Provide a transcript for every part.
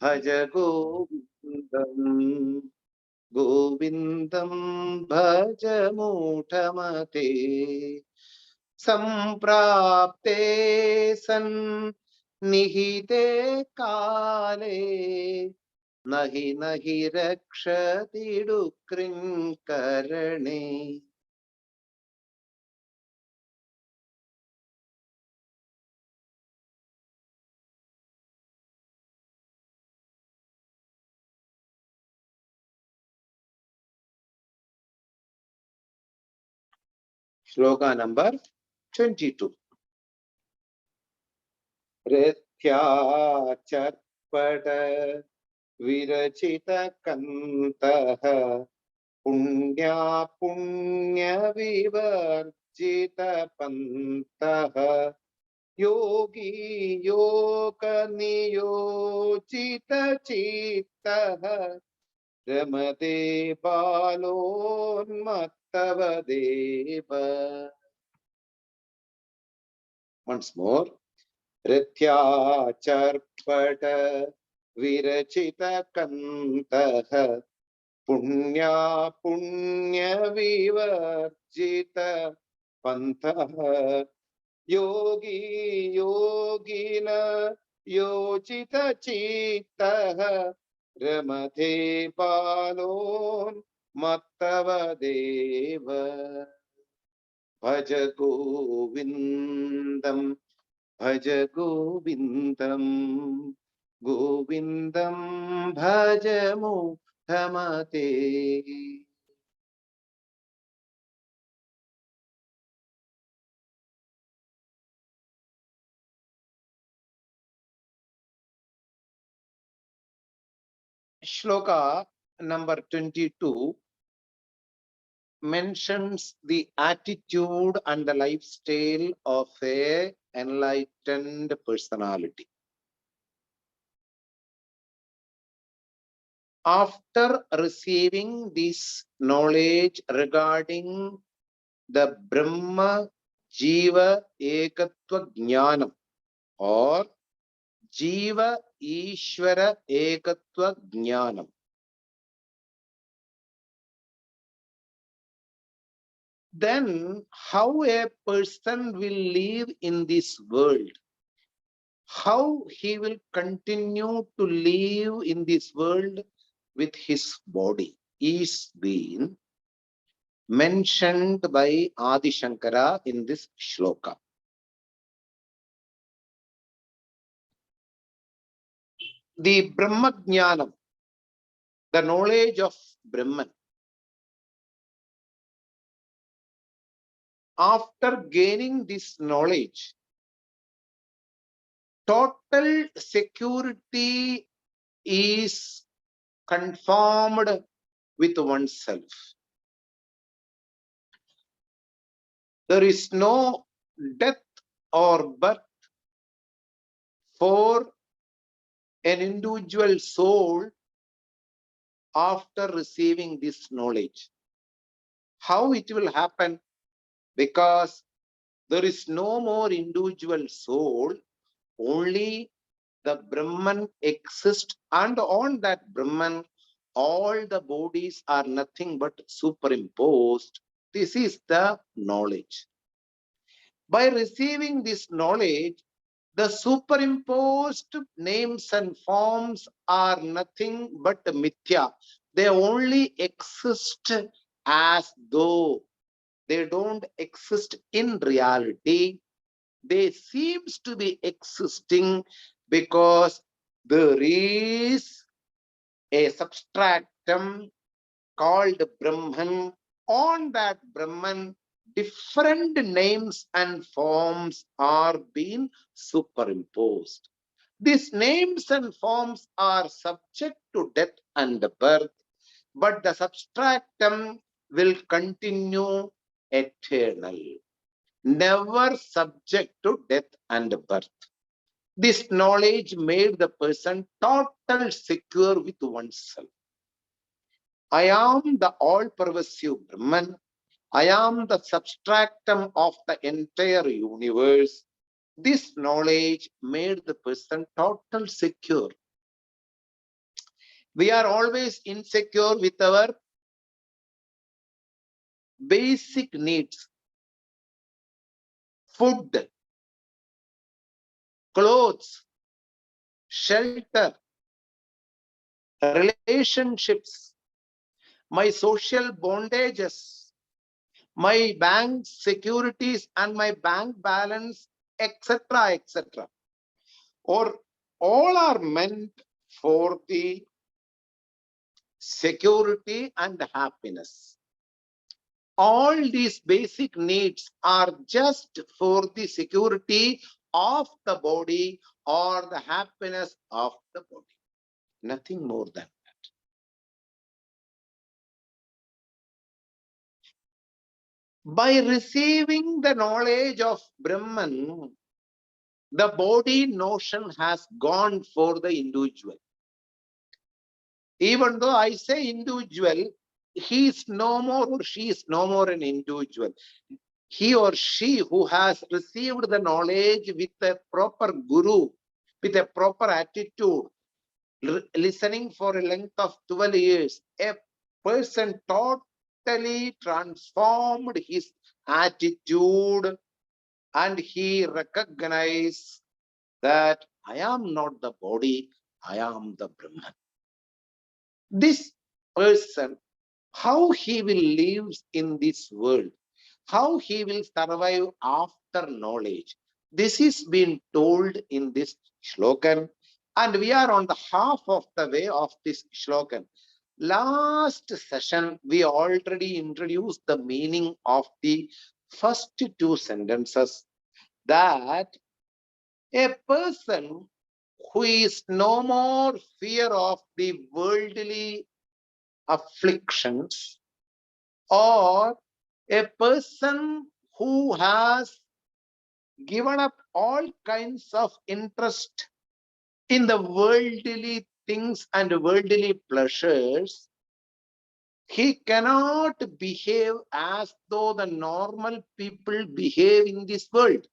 Bhaja Govindam, Govindam Bhaja Muthamate, Samprapte san nihite kale, nahi nahi rakshati dukrinkarane. Shloka number 22. Rithya Virachita Kantah Punya Punya Vivarjita Pantah Yogi Yoga Niyojita Chittah Ramade Balon Mattavadeva. Once more. Rithya Charpata Virachita Kantah Punya Punya Vivarjita Pantah Yogi Yogina Yojita Chittah Ramate Palon Mattavadeva Bhaja Govindam Bhaja Govindam Govindam Bhaja Mukhamate. Shloka number 22 mentions the attitude and the lifestyle of a enlightened personality. After receiving this knowledge regarding the Brahma Jiva Ekatva Jnanam or Jiva Ishvara Ekatva Jnanam, then how a person will live in this world, how he will continue to live in this world with his body is being mentioned by Adi Shankara in this shloka. The Brahma Jnanam, the knowledge of Brahman, after gaining this knowledge, total security is conformed with oneself. There is no death or birth for an individual soul after receiving this knowledge. How it will happen? Because there is no more individual soul, only the Brahman exists, and on that Brahman, all the bodies are nothing but superimposed. This is the knowledge. By receiving this knowledge, the superimposed names and forms are nothing but mithya. They only exist as though they don't exist in reality. They seems to be existing because there is a substratum called Brahman. On that Brahman, different names and forms are being superimposed. These names and forms are subject to death and birth, but the substratum will continue eternal, never subject to death and birth. This knowledge made the person total secure with oneself. I am the all-pervasive Brahman. I am the substratum of the entire universe. This knowledge made the person total secure. We are always insecure with our basic needs: food, clothes, shelter, relationships, my social bondages, my bank securities and my bank balance, etc., etc. Or all are meant for the security and happiness. All these basic needs are just for the security of the body or the happiness of the body. Nothing more than that. By receiving the knowledge of Brahman, the body notion has gone for the individual. Even though I say individual, he is no more or she is no more an individual. He or she who has received the knowledge with a proper guru, with a proper attitude, listening for a length of 12 years, a person totally transformed his attitude and he recognized that I am not the body, I am the Brahman. This person, how he will live in this world, how he will survive after knowledge. This is being told in this shlokan, and we are on the half of the way of this shlokan. Last session, we already introduced the meaning of the first two sentences, that a person who is no more fear of the worldly afflictions, or a person who has given up all kinds of interest in the worldly things and worldly pleasures, he cannot behave as though the normal people behave in this world.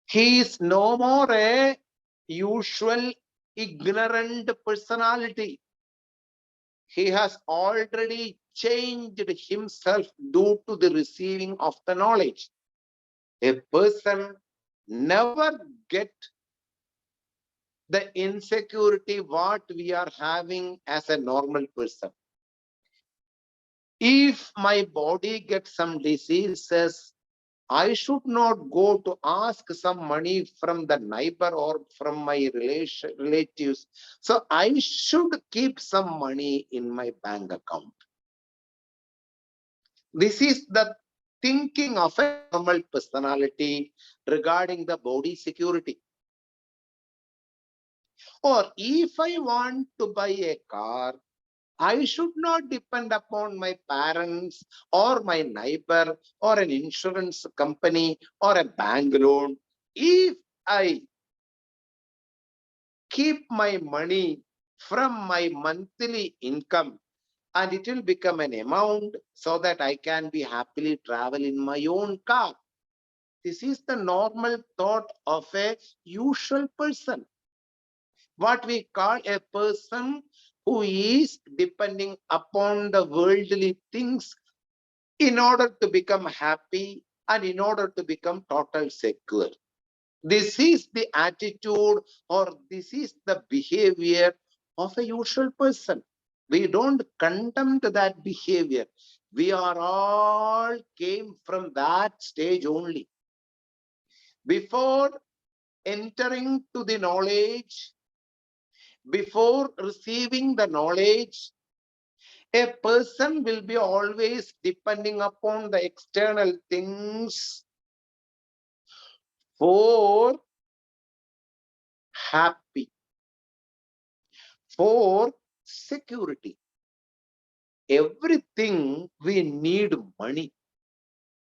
He is no more a usual ignorant personality. He has already changed himself due to the receiving of the knowledge. A person never get the insecurity what we are having as a normal person. If my body gets some diseases, I should not go to ask some money from the neighbor or from my relatives. So I should keep some money in my bank account. This is the thinking of a normal personality regarding the body security. Or if I want to buy a car, I should not depend upon my parents or my neighbor or an insurance company or a bank loan. If I keep my money from my monthly income, and it will become an amount so that I can be happily travel in my own car. This is the normal thought of a usual person. What we call a person who is depending upon the worldly things in order to become happy and in order to become total secure. This is the attitude or this is the behavior of a usual person. We don't condemn to that behavior. We are all came from that stage only. Before entering to the knowledge, before receiving the knowledge, a person will be always depending upon the external things for happy, for security. Everything we need money.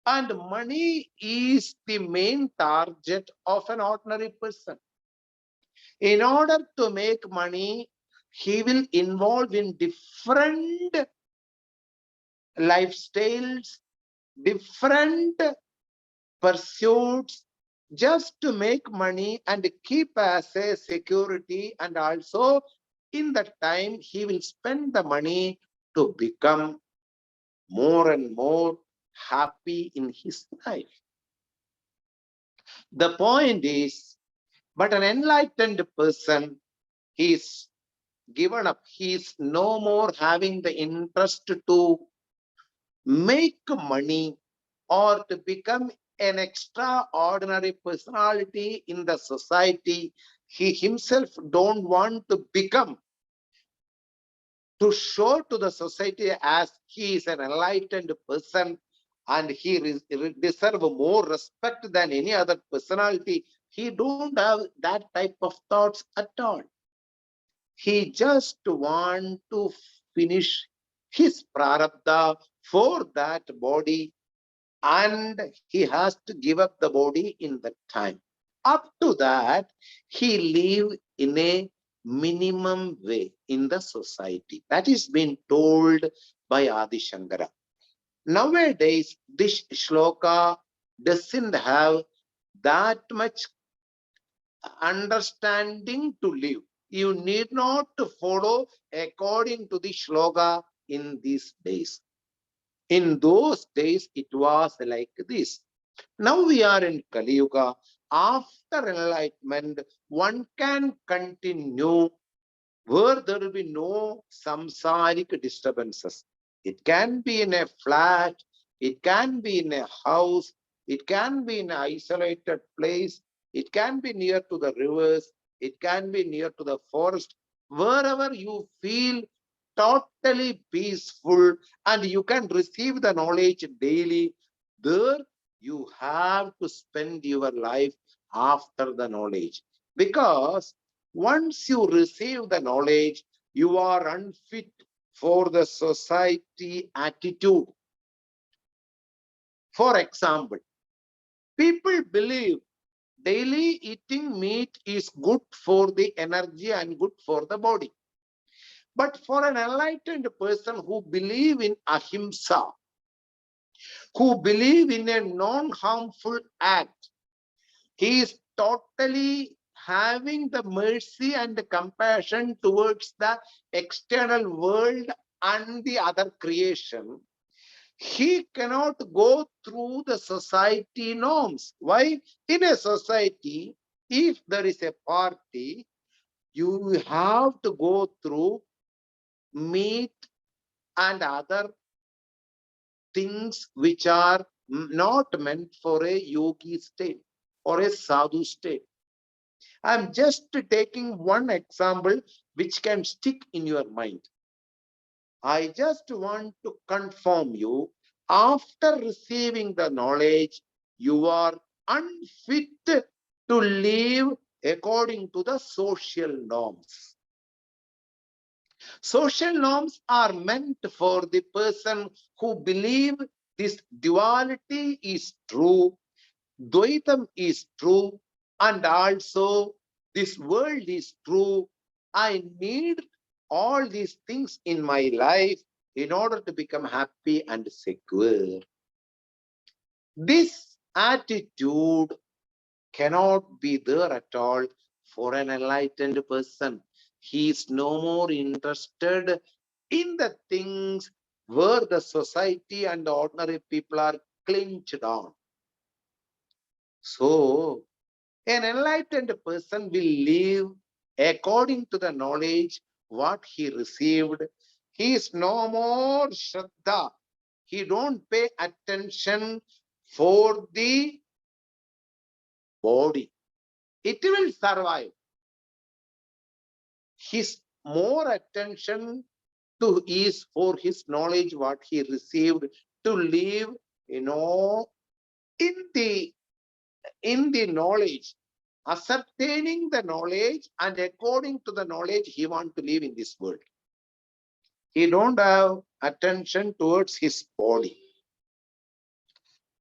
And money is the main target of an ordinary person. In order to make money, he will involve in different lifestyles, different pursuits, just to make money and keep as a security and also in that time he will spend the money to become more and more happy in his life. The point is, but an enlightened person, he is given up. He is no more having the interest to make money or to become an extraordinary personality in the society. He himself don't want to become, to show to the society as he is an enlightened person and he deserve more respect than any other personality. He don't have that type of thoughts at all. He just want to finish his prarabdha for that body, and he has to give up the body in that time. Up to that, he live in a minimum way in the society. That is being told by Adi Shankara. Nowadays, this shloka doesn't have that much understanding to live. You need not to follow according to the shloka in these days. In those days, it was like this. Now we are in Kali Yuga. After enlightenment, one can continue where there will be no samsaric disturbances. It can be in a flat, it can be in a house, it can be in an isolated place, it can be near to the rivers, it can be near to the forest, wherever you feel totally peaceful and you can receive the knowledge daily, there you have to spend your life after the knowledge. Because once you receive the knowledge, you are unfit for the society attitude. For example, people believe daily eating meat is good for the energy and good for the body. But for an enlightened person who believe in ahimsa, who believe in a non-harmful act, he is totally having the mercy and the compassion towards the external world and the other creation. He cannot go through the society norms. Why? In a society, if there is a party, you have to go through meat and other things which are not meant for a yogi state or a sadhu state. I'm just taking one example which can stick in your mind. I just want to confirm you, after receiving the knowledge, you are unfit to live according to the social norms. Social norms are meant for the person who believe this duality is true, Dvaitam is true, and also this world is true. I need all these things in my life in order to become happy and secure. This attitude cannot be there at all for an enlightened person. He is no more interested in the things where the society and the ordinary people are clinched on. So, an enlightened person will live according to the knowledge what he received. He is no more Shraddha. He don't pay attention for the body. It will survive. His more attention to is for his knowledge what he received to live, you know, in the knowledge, ascertaining the knowledge, and according to the knowledge he want to live in this world. He don't have attention towards his body,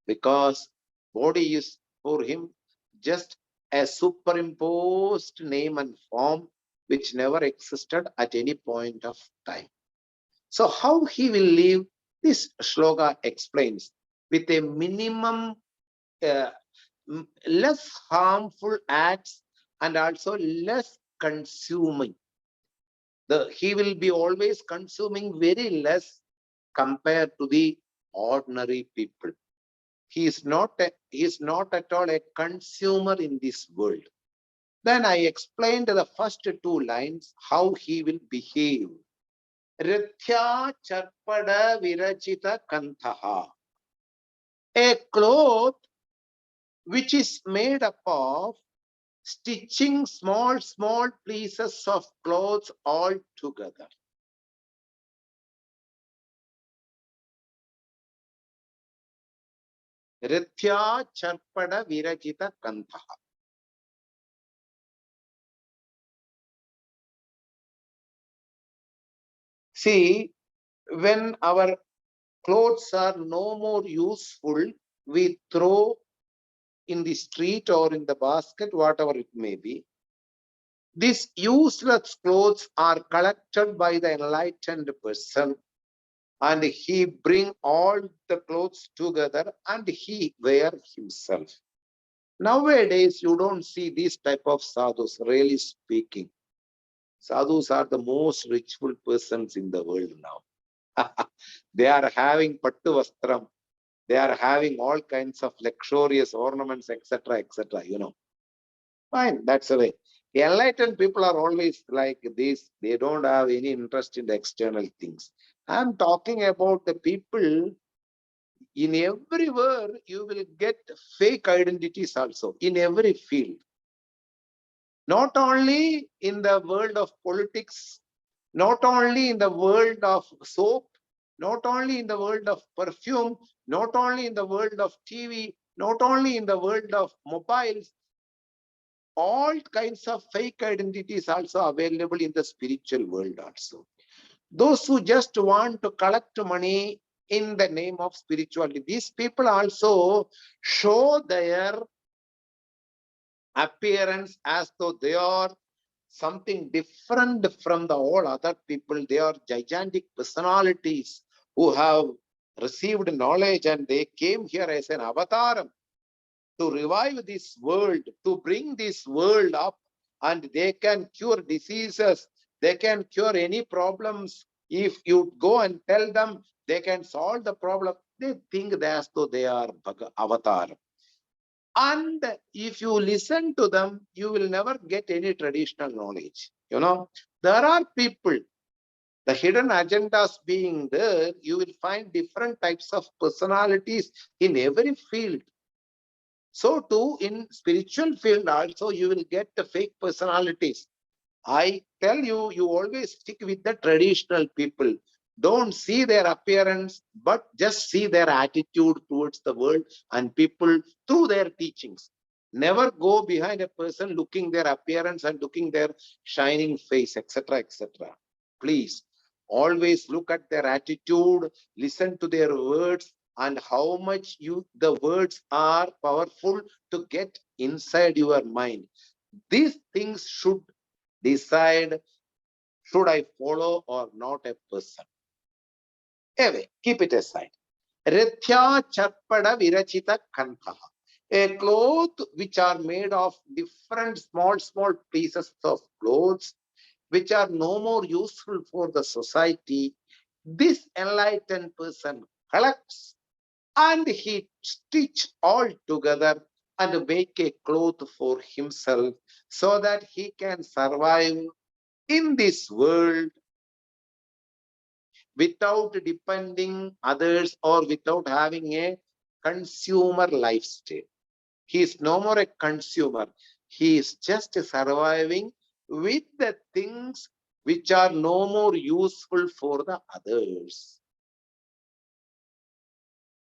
because body is for him just a superimposed name and form which never existed at any point of time. So how he will live, this shloka explains, with a minimum uh, less harmful acts and also less consuming. He will be always consuming very less compared to the ordinary people. He is not at all a consumer in this world. Then I explained the first two lines, how he will behave. Rithya charpada virachita kanthaha. A cloth which is made up of stitching small pieces of clothes all together. Rithya charpada virachita kanthaha. See, when our clothes are no more useful, we throw in the street or in the basket, whatever it may be. These useless clothes are collected by the enlightened person, and he bring all the clothes together and he wear himself. Nowadays, you don't see these type of sadhus, really speaking. Sadhus are the most ritual persons in the world now. They are having pattu vastram. They are having all kinds of luxurious ornaments, etc., etc. Fine, that's the way. Enlightened people are always like this. They don't have any interest in the external things. I'm talking about the people in everywhere. You will get fake identities also in every field. Not only in the world of politics, not only in the world of soap, not only in the world of perfume, not only in the world of TV, not only in the world of mobiles, all kinds of fake identities also available in the spiritual world also. Those who just want to collect money in the name of spirituality, these people also show their appearance as though they are something different from the all other people. They are gigantic personalities who have received knowledge and they came here as an avatar to revive this world, to bring this world up, and they can cure diseases, they can cure any problems. If you go and tell them they can solve the problem, they think as though they are avatar. And if you listen to them, you will never get any traditional knowledge. There are people, the hidden agendas being there, you will find different types of personalities in every field. So too, in spiritual field also, you will get the fake personalities. I tell you, you always stick with the traditional people. Don't see their appearance, but just see their attitude towards the world and people through their teachings. Never go behind a person looking their appearance and looking their shining face, etc., etc. Please, always look at their attitude, listen to their words, and how much the words are powerful to get inside your mind. These things should decide, should I follow or not a person. Anyway, keep it aside. Rithya charpada virachita kanthaha. A cloth which are made of different small pieces of clothes which are no more useful for the society. This enlightened person collects and he stitch all together and make a cloth for himself so that he can survive in this world without depending others or without having a consumer lifestyle. He is no more a consumer. He is just surviving with the things which are no more useful for the others.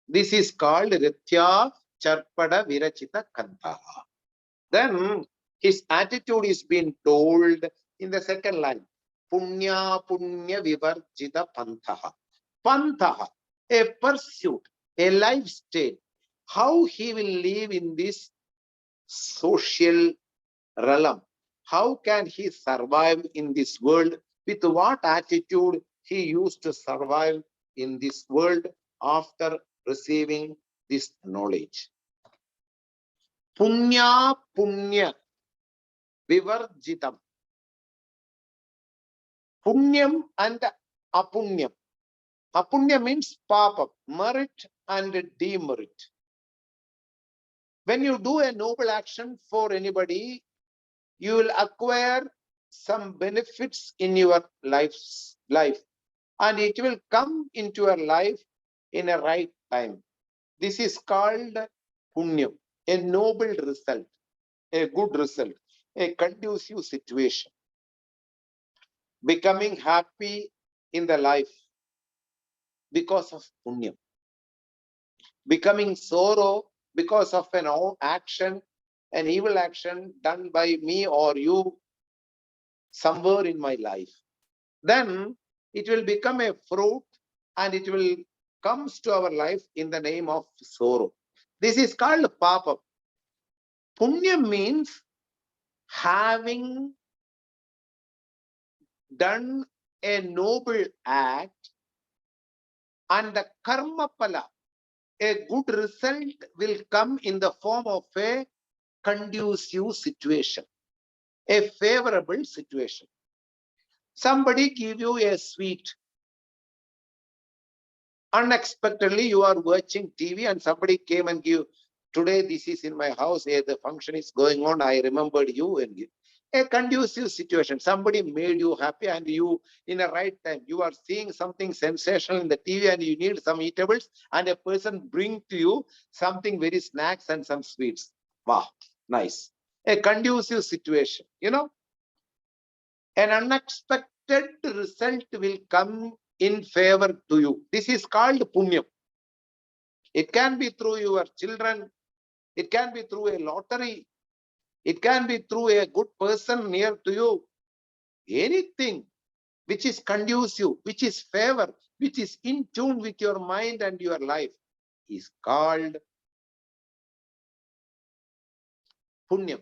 This is called Rithya Charpada Virachita Kantaha. Then his attitude is being told in the second line. Punya Punya Vivarjita Panthaha. Panthaha, a pursuit, a lifestyle. How he will live in this social realm. How can he survive in this world? With what attitude he used to survive in this world after receiving this knowledge? Punya Punya Vivarjitam. Punyam and apunyam. Apunya means papa, merit and demerit. When you do a noble action for anybody, you will acquire some benefits in your life, and it will come into your life in a right time. This is called punyam, a noble result, a good result, a conducive situation, becoming happy in the life because of punyam, becoming sorrow because of an action, an evil action done by me or you somewhere in my life. Then it will become a fruit and it will comes to our life in the name of sorrow. This is called papa. Punya means having done a noble act, and the karma pala, a good result, will come in the form of a conducive situation, a favorable situation. Somebody give you a sweet. Unexpectedly, you are watching TV and somebody came and give, today this is in my house, the function is going on, I remembered you, and give. A conducive situation. Somebody made you happy and you, in the right time, you are seeing something sensational in the TV and you need some eatables, and a person bring to you something very snacks and some sweets. Wow, nice. A conducive situation, an unexpected result will come in favor to you. This is called punyam. It can be through your children. It can be through a lottery. It can be through a good person near to you. Anything which is conducive, which is favor, which is in tune with your mind and your life is called punyam.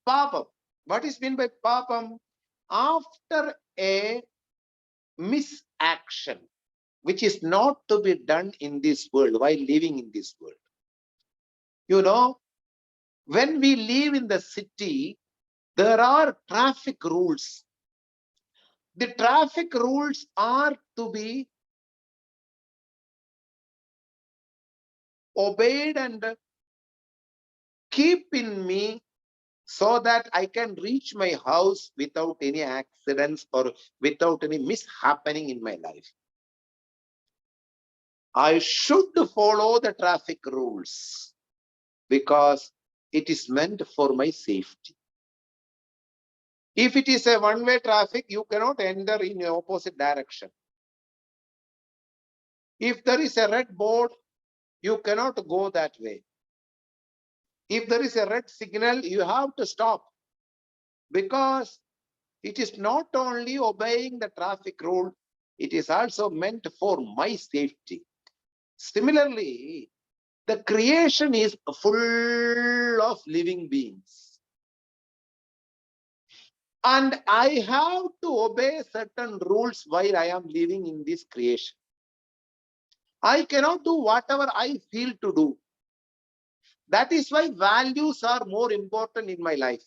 Papam. What is meant by papam? After a misaction, which is not to be done in this world while living in this world. When we live in the city, there are traffic rules. The traffic rules are to be obeyed and keep in me so that I can reach my house without any accidents or without any mishappening in my life. I should follow the traffic rules because it is meant for my safety. If it is a one-way traffic, you cannot enter in the opposite direction. If there is a red board, you cannot go that way. If there is a red signal, you have to stop, because it is not only obeying the traffic rule, it is also meant for my safety. Similarly, the creation is full of living beings. And I have to obey certain rules while I am living in this creation. I cannot do whatever I feel to do. That is why values are more important in my life.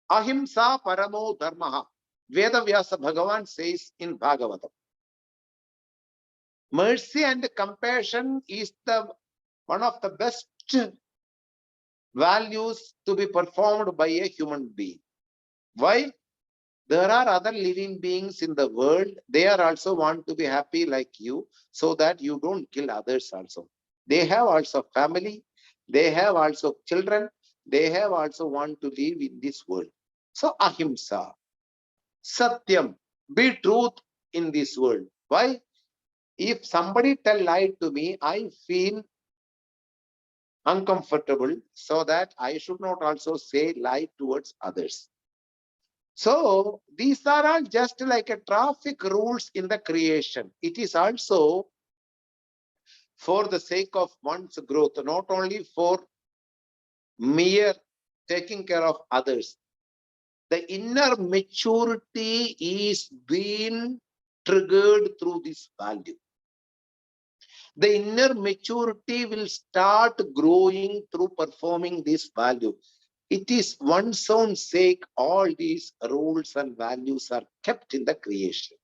Ahimsa paramo dharmaha. Vedavyasa Bhagavan says in Bhagavatam. Mercy and compassion is one of the best values to be performed by a human being. Why? There are other living beings in the world. They are also want to be happy like you, so that you don't kill others also. They have also family. They have also children. They have also want to live in this world. So ahimsa, satyam, be truth in this world. Why? If somebody tell lie to me, I feel uncomfortable, so that I should not also say lie towards others. So these are all just like a traffic rules in the creation. It is also for the sake of one's growth, not only for mere taking care of others. The inner maturity is being triggered through this value. The inner maturity will start growing through performing this value. It is one's own sake, all these rules and values are kept in the creation.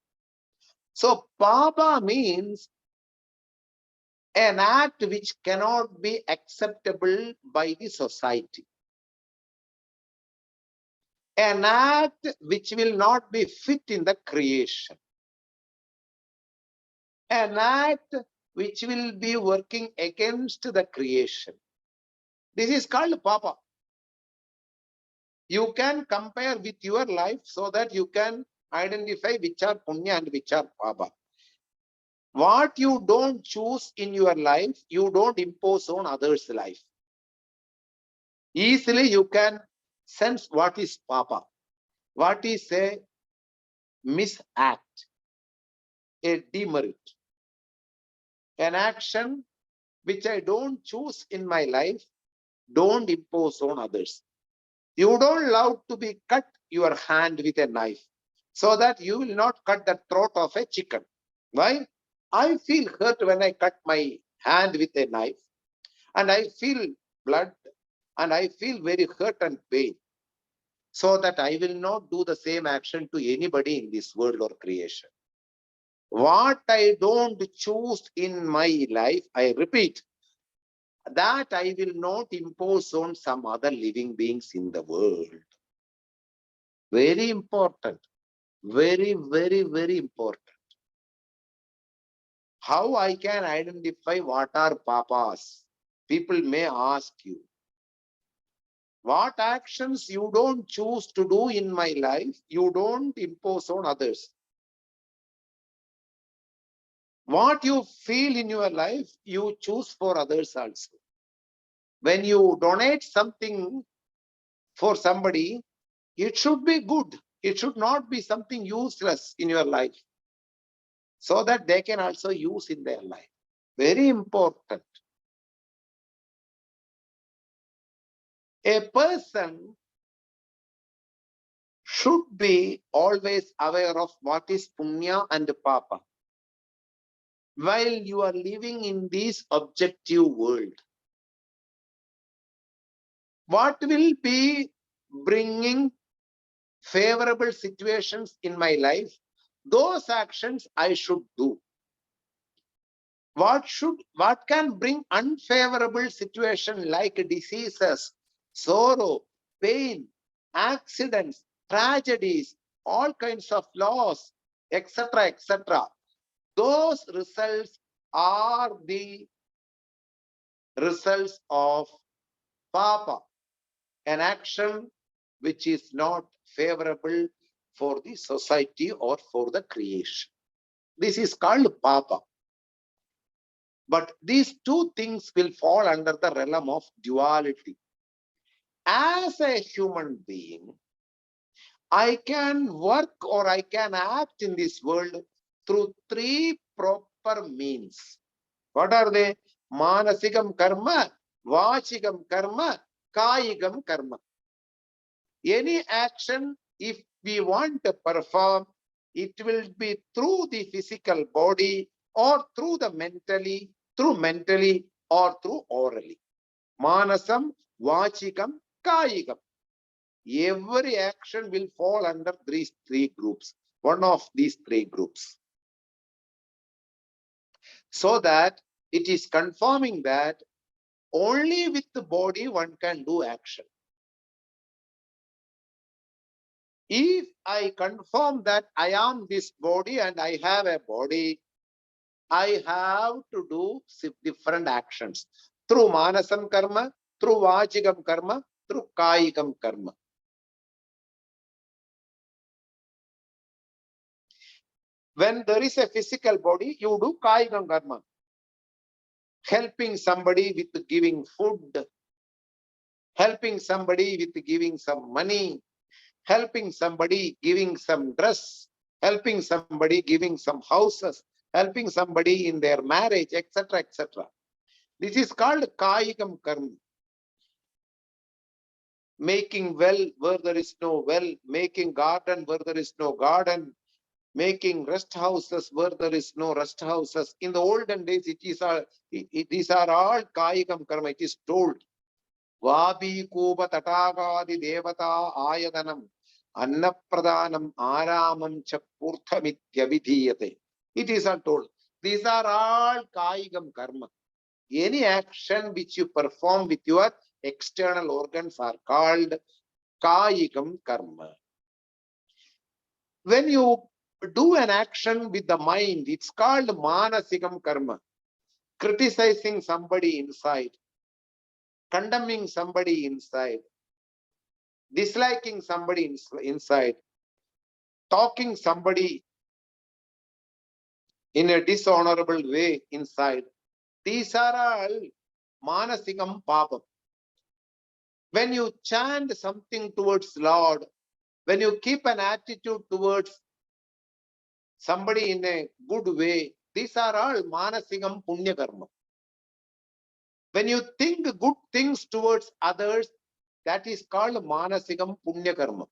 So Papa means an act which cannot be acceptable by the society. An act which will not be fit in the creation. An act which will be working against the creation. This is called Papa. You can compare with your life so that you can identify which are Punya and which are Papa. What you don't choose in your life, you don't impose on others' life. Easily you can sense what is Papa, what is a misact, a demerit, an action which I don't choose in my life, don't impose on others. You don't allow to be cut your hand with a knife so that you will not cut the throat of a chicken. Why? I feel hurt when I cut my hand with a knife, and I feel blood, and I feel very hurt and pain, so that I will not do the same action to anybody in this world or creation. What I don't choose in my life, I repeat, that I will not impose on some other living beings in the world. Very important. Very, very, very important. How I can identify what are Papas? People may ask you. What actions you don't choose to do in my life, you don't impose on others. What you feel in your life, you choose for others also. When you donate something for somebody, it should be good. It should not be something useless in your life, so that they can also use in their life. Very important. A person should be always aware of what is Punya and Papa while you are living in this objective world. What will be bringing favorable situations in my life? Those actions I should do. What can bring unfavorable situation like diseases, sorrow, pain, accidents, tragedies, all kinds of loss, etc., etc. Those results are the results of Papa, an action which is not favorable for the society or for the creation. This is called Papa. But these two things will fall under the realm of duality. As a human being, I can work or I can act in this world through three proper means. What are they? Manasikam karma, vachikam karma, kayikam karma. Any action, if we want to perform, it will be through the physical body or through mentally or through orally. Manasam, vachikam, kayikam. Every action will fall under these three groups, one of these three groups. So that it is confirming that only with the body one can do action. If I confirm that I am this body and I have a body, I have to do different actions through manasam karma, through vachikam karma, through kayikam karma. When there is a physical body, you do kayikam karma. Helping somebody with giving food, helping somebody with giving some money, helping somebody giving some dress, helping somebody giving some houses, helping somebody in their marriage, etc., etc. This is called kayikam karma. Making well where there is no well, making garden where there is no garden, making rest houses where there is no rest houses. In the olden days, these are all kayikam karma. It is told. Vabi Kuba Tatagadi Devata Ayadanam Annapradanam Aramam Chapurthamityavidhiyate. It is all told. These are all Kaigam Karma. Any action which you perform with your external organs are called Kaigam Karma. When you do an action with the mind, it's called Manasikam Karma. Criticizing somebody inside, condemning somebody inside, disliking somebody inside, talking somebody in a dishonorable way inside. These are all Manasikam Papam. When you chant something towards Lord, when you keep an attitude towards somebody in a good way, these are all Manasikam Punya Karma. When you think good things towards others, that is called Manasikam Punya Karma.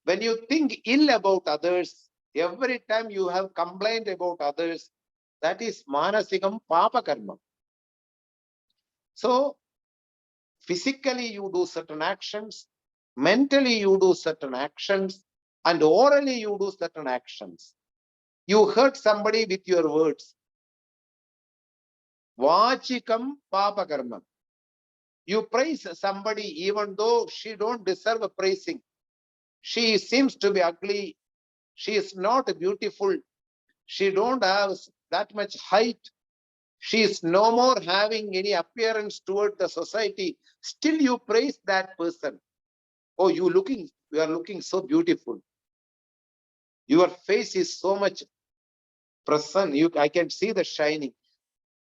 When you think ill about others, every time you have complained about others, that is Manasikam Papa Karma. So, physically you do certain actions, mentally you do certain actions, and orally you do certain actions. You hurt somebody with your words. Vachikam Papa Karma. You praise somebody even though she don't deserve a praising. She seems to be ugly. She is not beautiful. She don't have that much height. She is no more having any appearance toward the society. Still you praise that person. Oh, you are looking so beautiful. Your face is so much present. I can see the shining.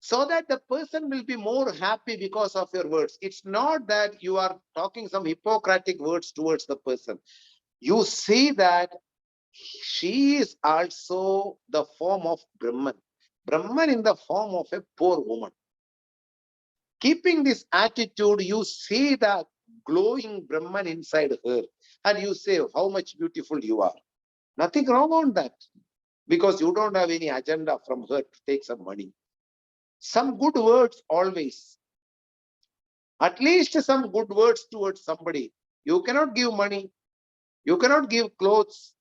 So that the person will be more happy because of your words. It's not that you are talking some Hippocratic words towards the person. You see that she is also the form of Brahman. Brahman in the form of a poor woman. Keeping this attitude, you see the glowing Brahman inside her. And you say how much beautiful you are. Nothing wrong on that. Because you don't have any agenda from her to take some money. Some good words always. At least some good words towards somebody. You cannot give money. You cannot give clothes.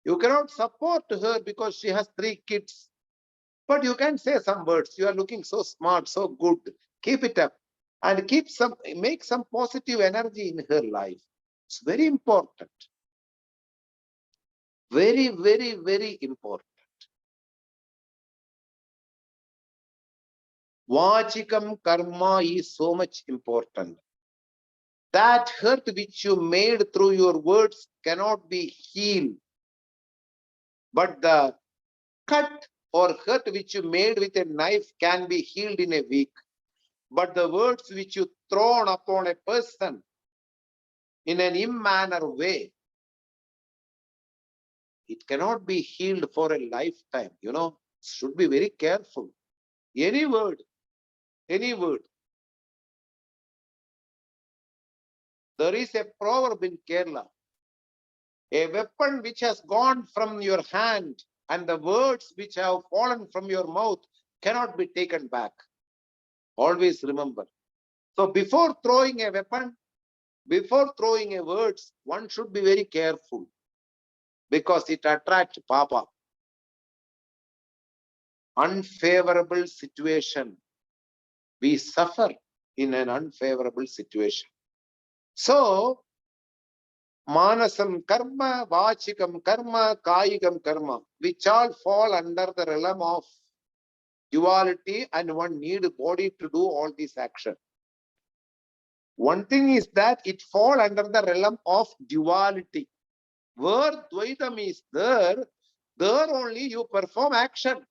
You cannot support her because she has 3 kids. But you can say some words. You are looking so smart, so good. Keep it up. And make some positive energy in her life. It's very important. Very, very, very important. Vachikam karma is so much important. That hurt which you made through your words cannot be healed. But the cut or hurt which you made with a knife can be healed in a week. But the words which you thrown upon a person in an immanner way, it cannot be healed for a lifetime. Should be very careful. Any word. There is a proverb in Kerala. A weapon which has gone from your hand and the words which have fallen from your mouth cannot be taken back. Always remember. So before throwing a weapon, before throwing a words, one should be very careful because it attracts Papa. Unfavorable situation. We suffer in an unfavorable situation. So, Manasam karma, Vachikam karma, Kayigam karma, which all fall under the realm of duality, and one need a body to do all these actions. One thing is that it fall under the realm of duality. Where Dvaitam is there only you perform action.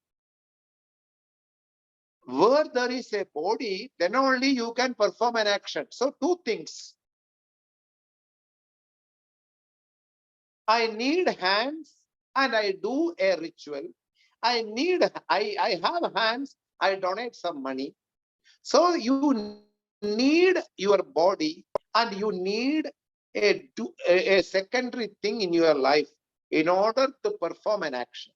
Where there is a body, then only you can perform an action. So 2 things. I need hands and I do a ritual. I have hands, I donate some money. So you need your body and you need a secondary thing in your life in order to perform an action.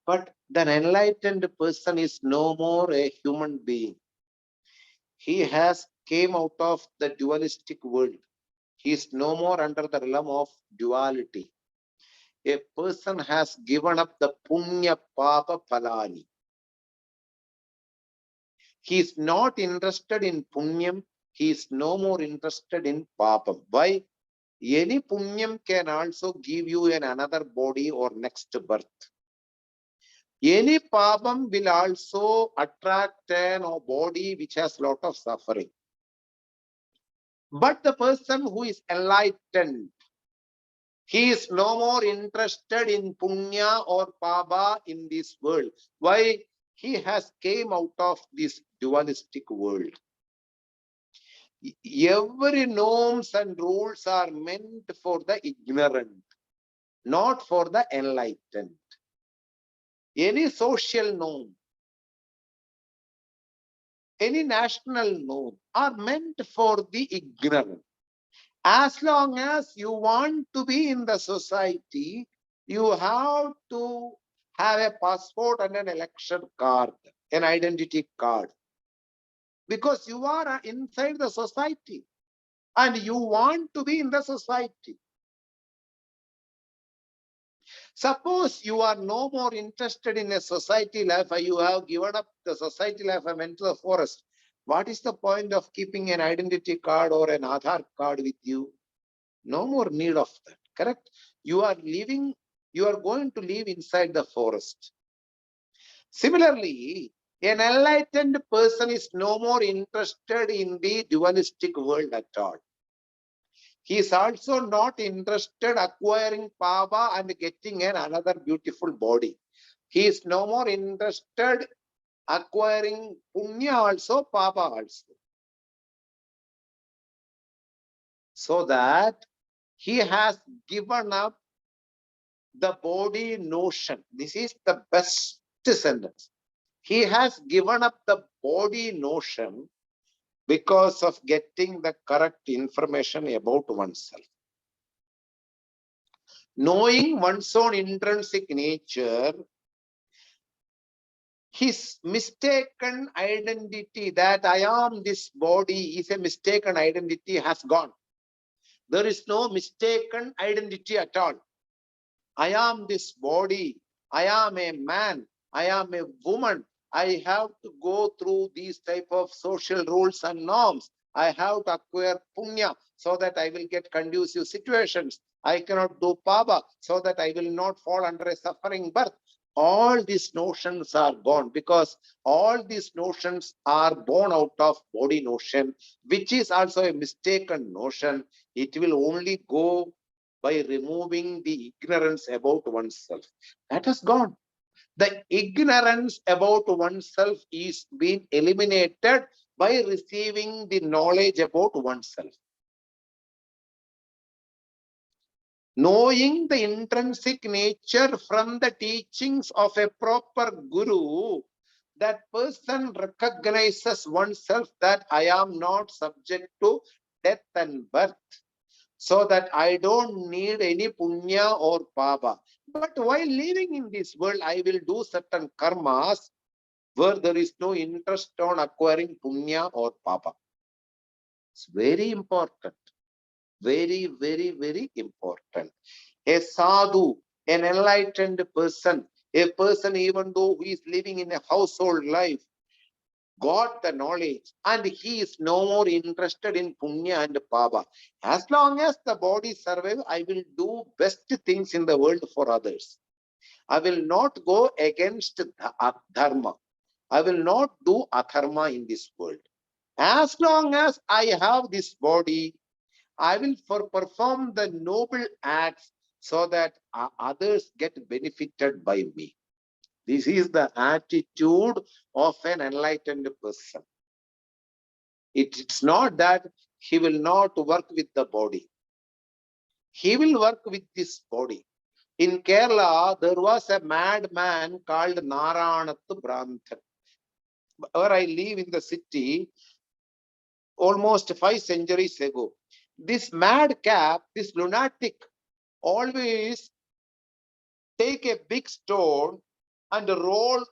But the enlightened person is no more a human being. He has came out of the dualistic world. He is no more under the realm of duality. A person has given up the punya papa phalani. He is not interested in punyam. He is no more interested in papam. Why? Any punyam can also give you another body or next birth. Any papam will also attract a body which has lot of suffering. But the person who is enlightened, he is no more interested in punya or papa in this world. Why? He has came out of this dualistic world. Every norms and rules are meant for the ignorant, not for the enlightened. Any social norm, any national norm are meant for the ignorant. As long as you want to be in the society, you have to have a passport and an election card, an identity card, because you are inside the society and you want to be in the society. Suppose you are no more interested in a society life, you have given up the society life and went to the forest. What is the point of keeping an identity card or an Aadhaar card with you? No more need of that, correct? You are living, you are going to live inside the forest. Similarly, an enlightened person is no more interested in the dualistic world at all. He is also not interested acquiring power and getting another beautiful body. He is no more interested acquiring punya also, papa also. So that he has given up the body notion. This is the best sentence. He has given up the body notion because of getting the correct information about oneself. Knowing one's own intrinsic nature, his mistaken identity that I am this body is a mistaken identity has gone. There is no mistaken identity at all. I am this body. I am a man. I am a woman. I have to go through these type of social rules and norms. I have to acquire punya so that I will get conducive situations. I cannot do pava so that I will not fall under a suffering birth. All these notions are gone because all these notions are born out of body notion, which is also a mistaken notion. It will only go by removing the ignorance about oneself. That has gone. The ignorance about oneself is being eliminated by receiving the knowledge about oneself. Knowing the intrinsic nature from the teachings of a proper guru, that person recognizes oneself that I am not subject to death and birth, so that I don't need any punya or papa. But while living in this world, I will do certain karmas where there is no interest on acquiring punya or papa. It's very important. Very, very, very important. A sadhu, an enlightened person, a person even though he is living in a household life, got the knowledge and he is no more interested in punya and pava. As long as the body survives, I will do best things in the world for others. I will not go against dharma. I will not do adharma in this world. As long as I have this body, I will perform the noble acts so that others get benefited by me. This is the attitude of an enlightened person. It's not that he will not work with the body. He will work with this body. In Kerala, there was a madman called Naranathu Brahmthan. Where I live in the city, almost 5 centuries ago. This madcap, this lunatic, always take a big stone and roll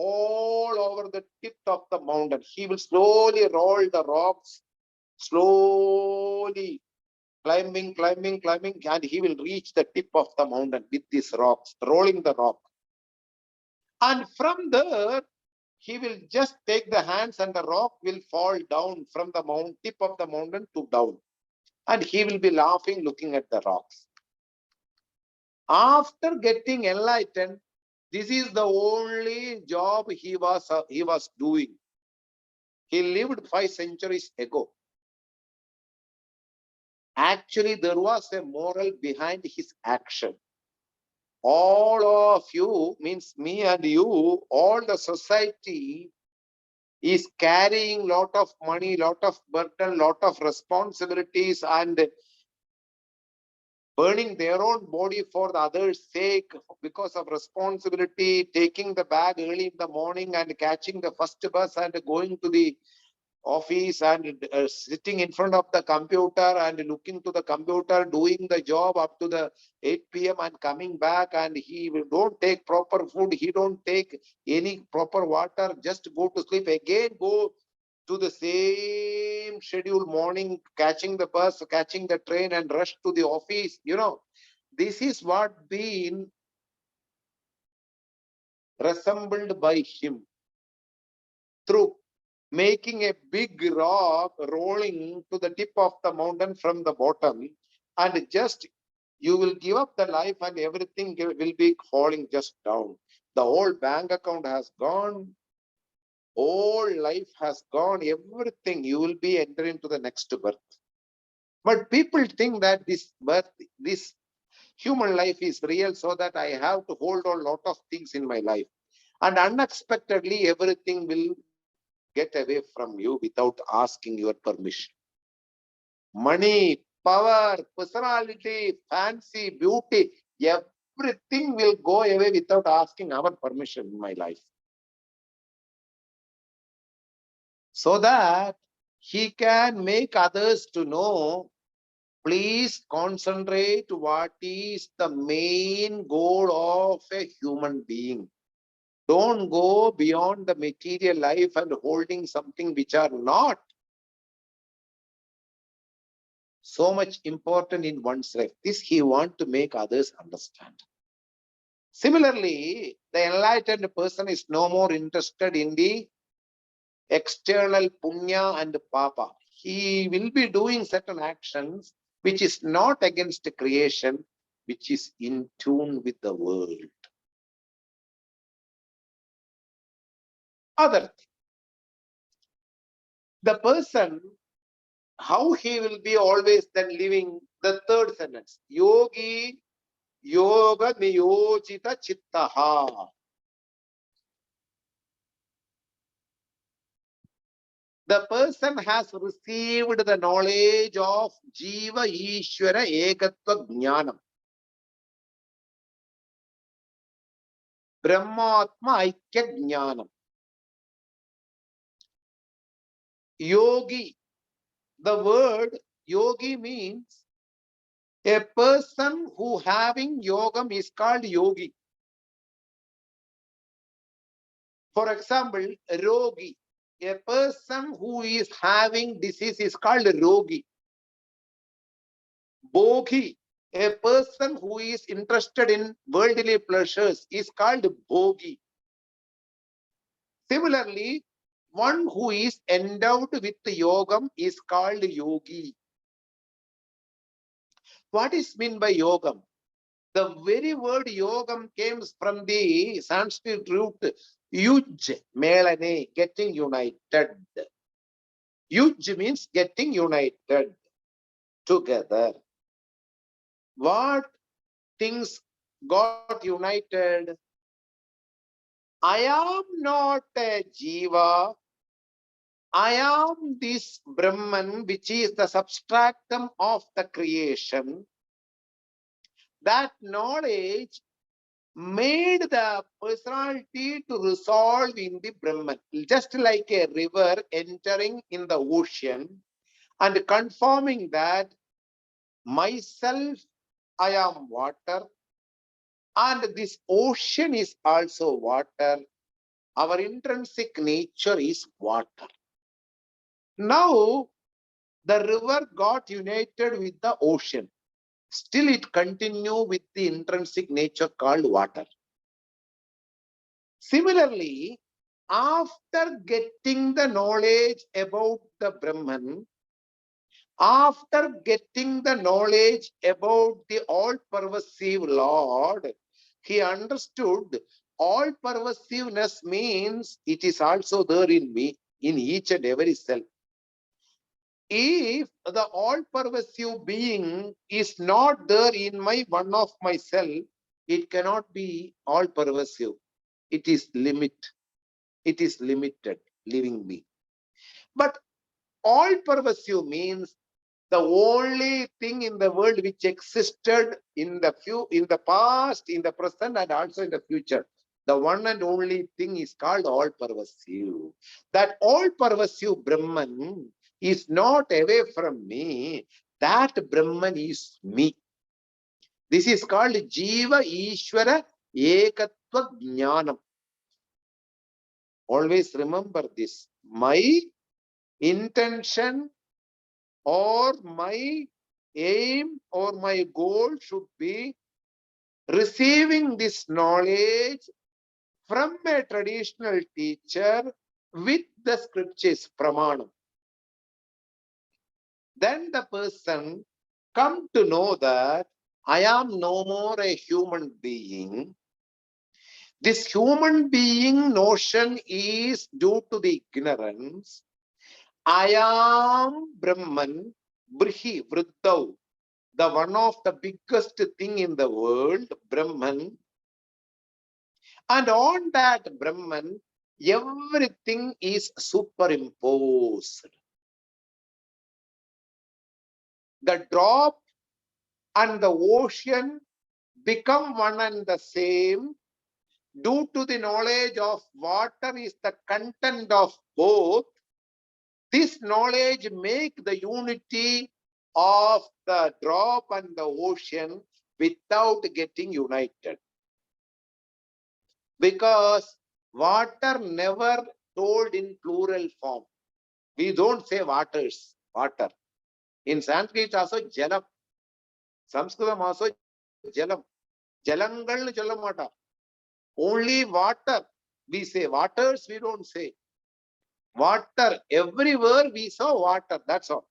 all over the tip of the mountain. He will slowly roll the rocks, slowly climbing, and he will reach the tip of the mountain with these rocks, rolling the rock. And from there, he will just take the hands and the rock will fall down from the tip of the mountain to down. And he will be laughing, looking at the rocks. After getting enlightened, this is the only job he was doing. He lived 5 centuries ago. Actually, there was a moral behind his action. All of you, means me and you, all the society is carrying lot of money, lot of burden, lot of responsibilities, and burning their own body for the others' sake because of responsibility, taking the bag early in the morning and catching the first bus and going to the office and sitting in front of the computer and looking to the computer, doing the job up to the 8 p.m. and coming back, and he don't take proper food, he don't take any proper water, just go to sleep, again go to the same schedule, morning, catching the bus, catching the train and rush to the office. This is what been resembled by him through making a big rock rolling to the tip of the mountain from the bottom, and just you will give up the life and everything will be falling just down. The whole bank account has gone, whole life has gone, everything, you will be entering into the next birth. But people think that this birth, this human life is real, so that I have to hold on a lot of things in my life. And unexpectedly, everything will get away from you without asking your permission. Money, power, personality, fancy, beauty, everything will go away without asking our permission in my life. So that he can make others to know, please concentrate what is the main goal of a human being. Don't go beyond the material life and holding something which are not so much important in one's life. This he wants to make others understand. Similarly, the enlightened person is no more interested in the external punya and papa. He will be doing certain actions which is not against creation, which is in tune with the world. Other thing, the person, how he will be always then living the third sentence, yogi yoga niyojita chittaha. The person has received the knowledge of Jiva Ishvara Ekatva Jnanam. Brahmatma Aikya Jnanam. Yogi. The word yogi means a person who having yogam is called yogi. For example, rogi. A person who is having disease is called rogi. Bhogi. A person who is interested in worldly pleasures is called bhogi. Similarly, one who is endowed with yogam is called yogi. What is meant by yogam? The very word yogam comes from the Sanskrit root yuj, melane, getting united. Yuj means getting united together. What things got united? I am not a jiva. I am this Brahman, which is the substratum of the creation. That knowledge made the personality to resolve in the Brahman, just like a river entering in the ocean and confirming that myself, I am water, and this ocean is also water, Our intrinsic nature is water. Now, the river got united with the ocean. Still, it continued with the intrinsic nature called water. Similarly, after getting the knowledge about the Brahman, after getting the knowledge about the all-pervasive Lord, he understood all-pervasiveness means it is also there in me, in each and every cell. If the all-pervasive being is not there in my one of my cell, it cannot be all-pervasive. It is limited, living being. But all-pervasive means the only thing in the world which existed in the past, in the present, and also in the future. The one and only thing is called all-pervasive. That all-pervasive Brahman is not away from me. That Brahman is me. This is called Jiva Ishvara Ekatva Jnanam. Always remember this. My intention or my aim or my goal should be receiving this knowledge from a traditional teacher with the scriptures, pramanam. Then the person come to know that I am no more a human being. This human being notion is due to the ignorance. I am Brahman, Brihi, Vriddau, the one of the biggest thing in the world, Brahman. And on that Brahman, everything is superimposed. The drop and the ocean become one and the same due to the knowledge of water is the content of both. This knowledge make the unity of the drop and the ocean without getting united. Because water never told in plural form. We don't say waters, water. In Sanskrit also jalam. Sanskritam also jalam. Jalangal jalamata. Only water. We say waters, we don't say. Water. Everywhere we saw water. That's all.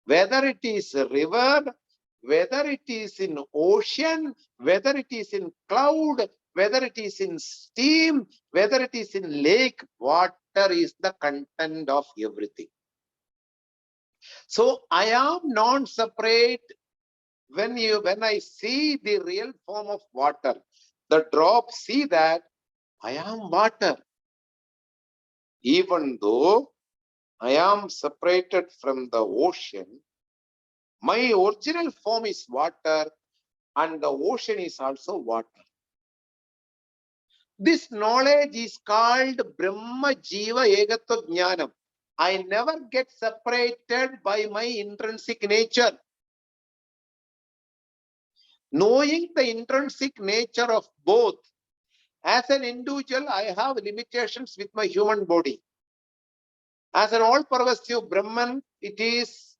Whether it is a river, whether it is in ocean, whether it is in cloud, whether it is in steam, whether it is in lake, water is the content of everything. So I am non-separate when I see the real form of water. The drop see that I am water. Even though I am separated from the ocean, my original form is water and the ocean is also water. This knowledge is called Brahma Jiva Egatva Jnanam. I never get separated by my intrinsic nature. Knowing the intrinsic nature of both, as an individual, I have limitations with my human body. As an all-pervasive Brahman, it is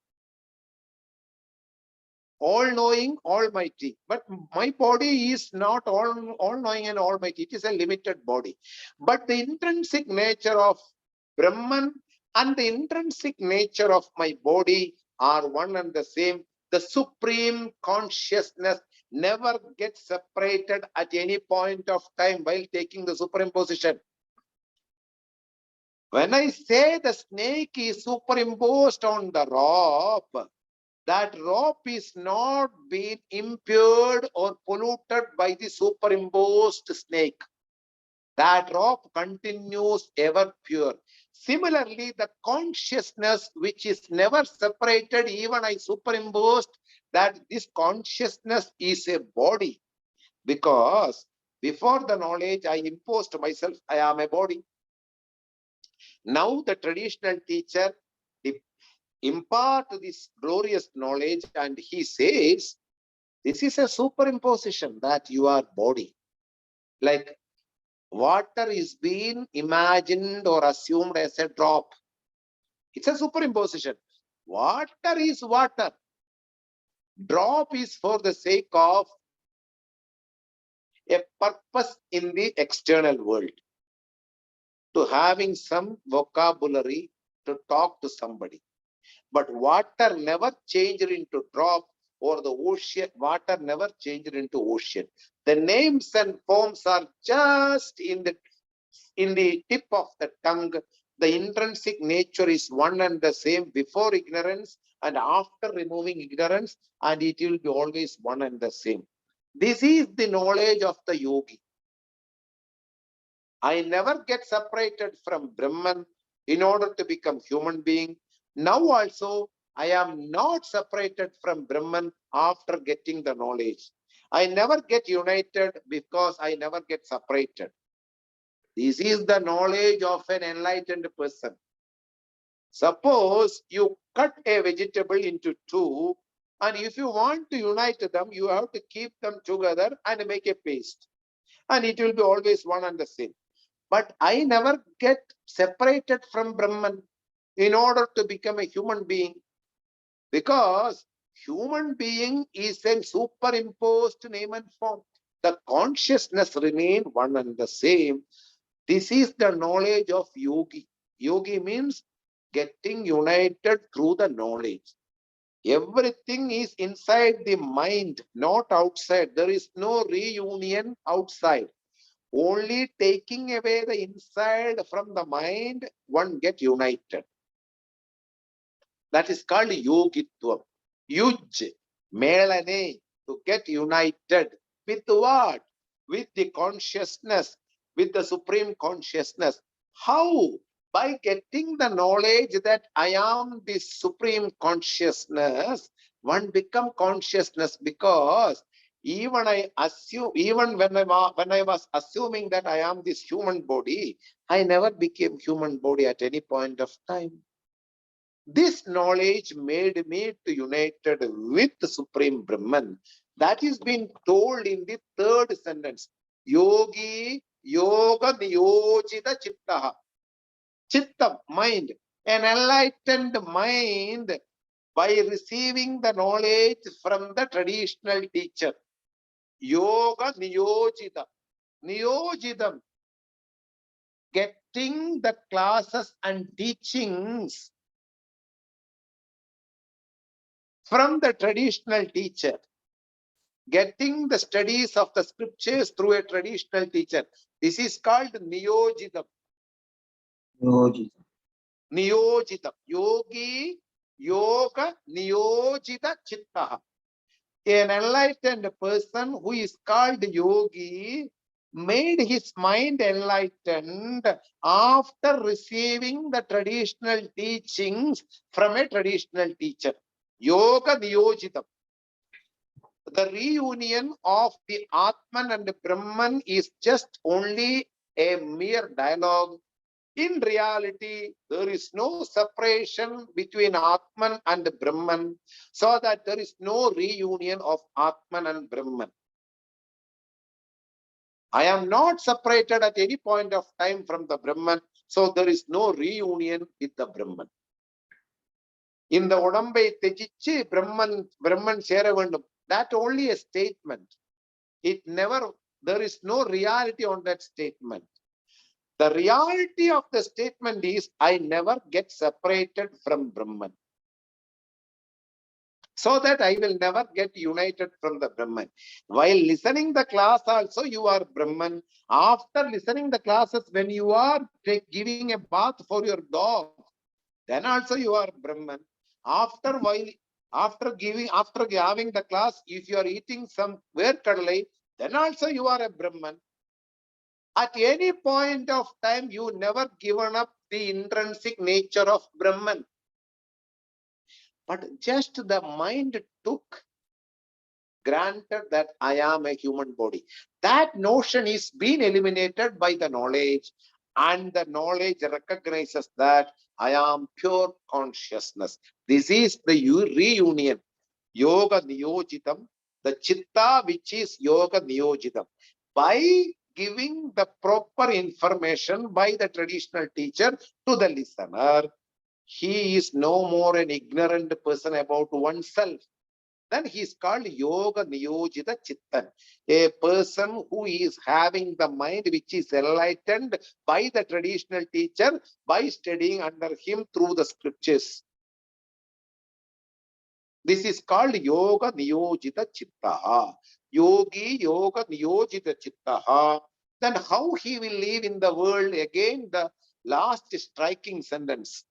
all-knowing, almighty. But my body is not all-knowing and almighty. It is a limited body. But the intrinsic nature of Brahman and the intrinsic nature of my body are one and the same. The supreme consciousness never gets separated at any point of time while taking the superimposition. When I say the snake is superimposed on the rope, that rope is not being impaired or polluted by the superimposed snake. That rope continues ever pure. Similarly, the consciousness which is never separated, even I superimposed, that this consciousness is a body. Because before the knowledge, I imposed myself, I am a body. Now the traditional teacher impart this glorious knowledge and he says, this is a superimposition that you are body. Like Water is being imagined or assumed as a drop. It's a superimposition. Water is water. Drop is for the sake of a purpose in the external world, to having some vocabulary to talk to somebody. But water never changed into drop, or the ocean, water never changed into ocean. The names and forms are just in the tip of the tongue. The intrinsic nature is one and the same before ignorance and after removing ignorance, and it will be always one and the same. This is the knowledge of the yogi. I never get separated from Brahman in order to become human being. Now also, I am not separated from Brahman after getting the knowledge. I never get united because I never get separated. This is the knowledge of an enlightened person. Suppose you cut a vegetable into two, and if you want to unite them, you have to keep them together and make a paste. And it will be always one and the same. But I never get separated from Brahman in order to become a human being, because human being is a superimposed name and form. The consciousness remain one and the same. This is the knowledge of yogi. Yogi means getting united through the knowledge. Everything is inside the mind, not outside. There is no reunion outside. Only taking away the inside from the mind, one get united. That is called yogitvam. Yuj, melane, to get united. With what? With the consciousness, with the supreme consciousness. How? By getting the knowledge that I am the supreme consciousness, one become consciousness, because even I assume, even when I was assuming that I am this human body, I never became human body at any point of time. This knowledge made me to united with the Supreme Brahman. That is being told in the third sentence. Yogi yoga niyojita chittaha. Chitta, mind. An enlightened mind, by receiving the knowledge from the traditional teacher. Yoga niyojita. Niyojitam. Getting the classes and teachings from the traditional teacher, getting the studies of the scriptures through a traditional teacher. This is called Niyojitam. Niyojitam. Yogi, yoga, niyojita chittaha. An enlightened person who is called yogi made his mind enlightened after receiving the traditional teachings from a traditional teacher. Yoga niyojitam. The reunion of the Atman and the Brahman is just only a mere dialogue. In reality, there is no separation between Atman and Brahman, so that there is no reunion of Atman and Brahman. I am not separated at any point of time from the Brahman, so there is no reunion with the Brahman. In the Odambai Tejichi, Brahman Sera Vendum. That only a statement. It never, there is no reality on that statement. The reality of the statement is, I never get separated from Brahman, so that I will never get united from the Brahman. While listening the class also, you are Brahman. After listening the classes, when you are giving a bath for your dog, then also you are Brahman. After having the class, if you are eating some verkadalai, then also you are a Brahman. At any point of time, you never given up the intrinsic nature of Brahman. But just the mind took granted that I am a human body. That notion is being eliminated by the knowledge, and the knowledge recognizes that I am pure consciousness. This is the reunion. Yoga niyojitam, the chitta which is yoga niyojitam. By giving the proper information by the traditional teacher to the listener, he is no more an ignorant person about oneself. Then he is called Yoga Niyojita Chittan, a person who is having the mind which is enlightened by the traditional teacher by studying under him through the scriptures. This is called Yoga Niyojita Chittaha. Yogi Yoga Niyojita Chittaha. Then how he will live in the world? Again, the last striking sentence.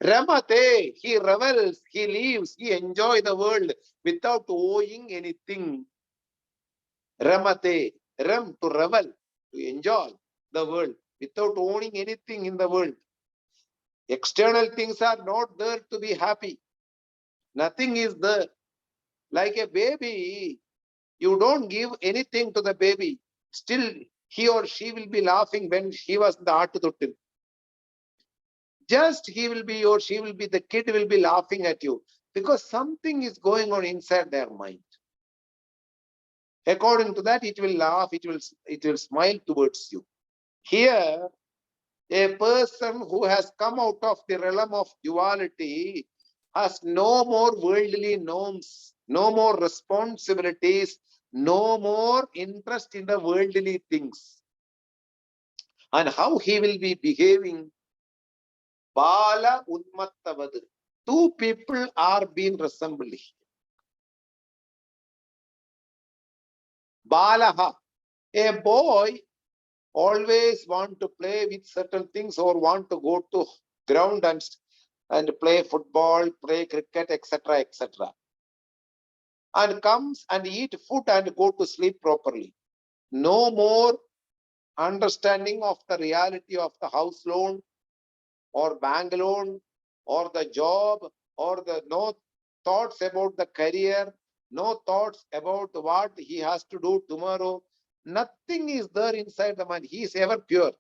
Ramate, he revels, he lives, he enjoys the world without owing anything. Ramate, ram, to revel, to enjoy the world without owning anything in the world. External things are not there to be happy. Nothing is there. Like a baby, you don't give anything to the baby. Still, he or she will be laughing when he was in the Aatututtil. Just he will be or she will be, the kid will be laughing at you because something is going on inside their mind. According to that, it will laugh, it will smile towards you. Here, a person who has come out of the realm of duality has no more worldly norms, no more responsibilities, no more interest in the worldly things. And how he will be behaving? Bala Unmattavad. Two people are being resembled. Balaha, a boy always want to play with certain things or want to go to ground and play football, play cricket, etc., etc. And comes and eat food and go to sleep properly. No more understanding of the reality of the house loan or bank loan or the job or the no thoughts about the career, no thoughts about what he has to do tomorrow. Nothing is there inside the mind. He is ever pure.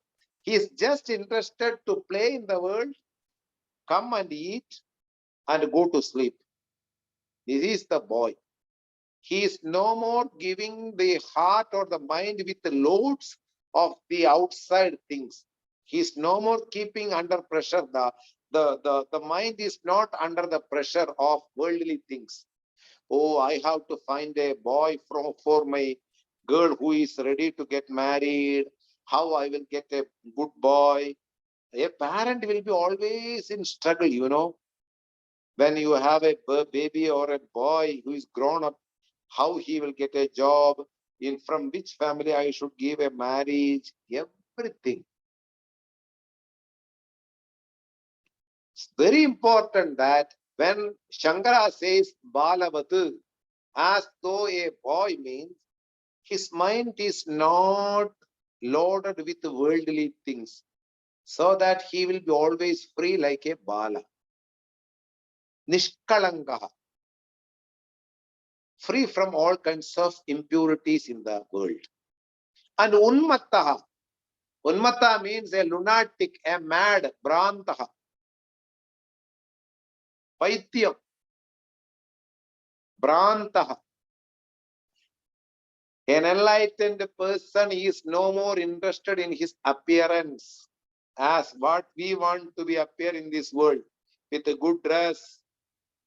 He is just interested to play in the world, come and eat and go to sleep. This is the boy. He is no more giving the heart or the mind with the loads of the outside things. He is no more keeping under pressure. The mind is not under the pressure of worldly things. Oh, I have to find a boy for my girl who is ready to get married. How I will get a good boy. A parent will be always in struggle, you know. When you have a baby or a boy who is grown up, how he will get a job, in from which family I should give a marriage, everything. It's very important that when Shankara says Balavatu, as though a boy means, his mind is not loaded with worldly things, so that he will be always free like a Bala. Nishkalangaha, free from all kinds of impurities in the world. And Unmattaha, Unmatta means a lunatic, a mad, Brantaha, Paityam, Brantaha. An enlightened person is no more interested in his appearance as what we want to be appear in this world, with a good dress,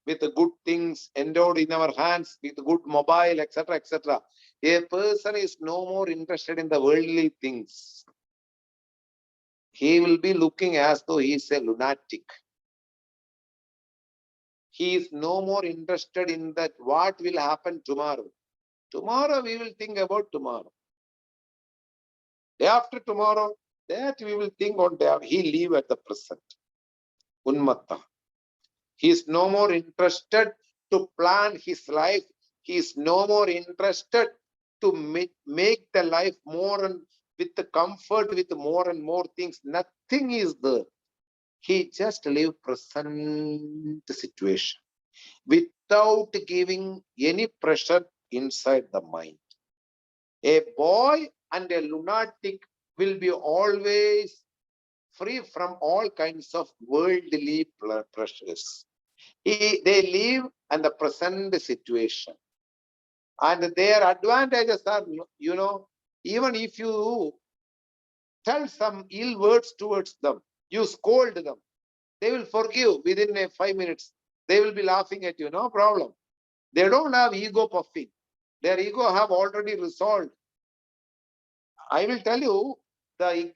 with good things endowed in our hands, with good mobile, etc., etc. A person is no more interested in the worldly things. He will be looking as though he is a lunatic. He is no more interested in that what will happen tomorrow. Tomorrow we will think about tomorrow. Day after tomorrow, that we will think on day. He live at the present. Unmatta. He is no more interested to plan his life. He is no more interested to make the life more and with the comfort, with more and more things. Nothing is there. He just live present situation without giving any pressure inside the mind. A boy and a lunatic will be always free from all kinds of worldly pressures. They live in the present situation. And their advantages are, you know, even if you tell some ill words towards them, you scold them, they will forgive within 5 minutes. They will be laughing at you, no problem. They don't have ego puffing. Their ego have already resolved. I will tell you, the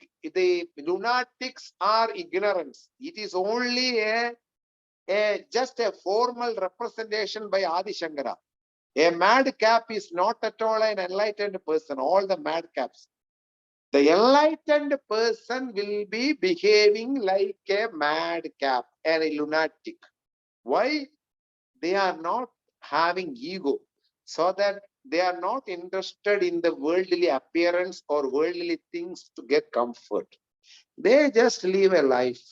lunatics are ignorance. It is only just a formal representation by Adi Shankara. A madcap is not at all an enlightened person. All the madcaps. The enlightened person will be behaving like a madcap and a lunatic. Why? They are not having ego, so that they are not interested in the worldly appearance or worldly things to get comfort. They just live a life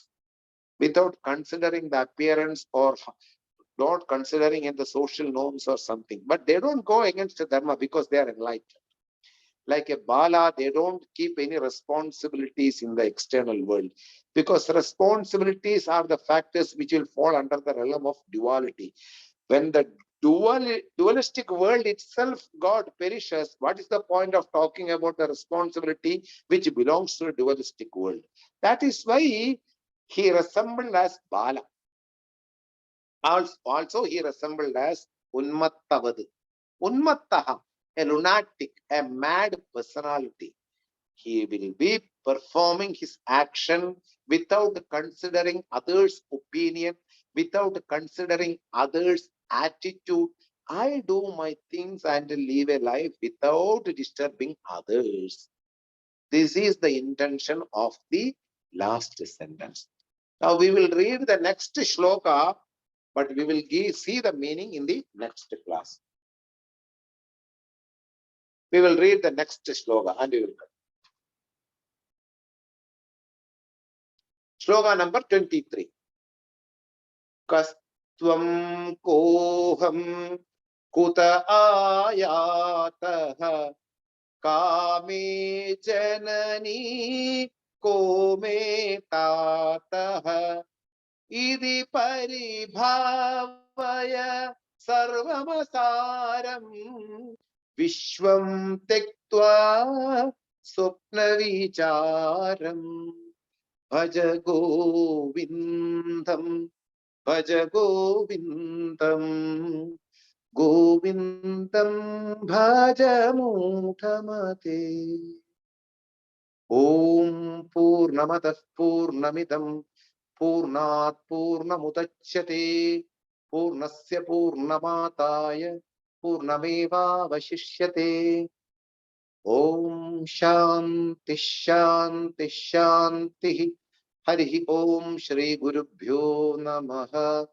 without considering the appearance or not considering in the social norms or something. But they don't go against the dharma because they are enlightened. Like a bala, they don't keep any responsibilities in the external world, because responsibilities are the factors which will fall under the realm of duality. When the dualistic world itself, God perishes, what is the point of talking about the responsibility which belongs to the dualistic world? That is why he resembled as Bala. Also he resembled as Unmattavad. Unmattaha, a lunatic, a mad personality. He will be performing his action without considering others' opinion, without considering others' attitude. I do my things and live a life without disturbing others. This is the intention of the last sentence. Now we will read the next shloka, but we will see the meaning in the next class. We will read the next shloka and we will continue. Shloka number 23. Kastvam koham kuta ayatah kame janani kome tatah idi paribhavaya sarvamasaram vishwam tektva swapna vicharam Bhaja Govindam, Bhaja Govindam, Govindam Bhaja Muthamate. Om Purnamadah Purnamidam Purnat Purnamudachyate Purnasya Purnamataya Purnameva Vashishyate. Om Shanti Shanti Shanti. Hari Om Shri Gurubhyo Namaha.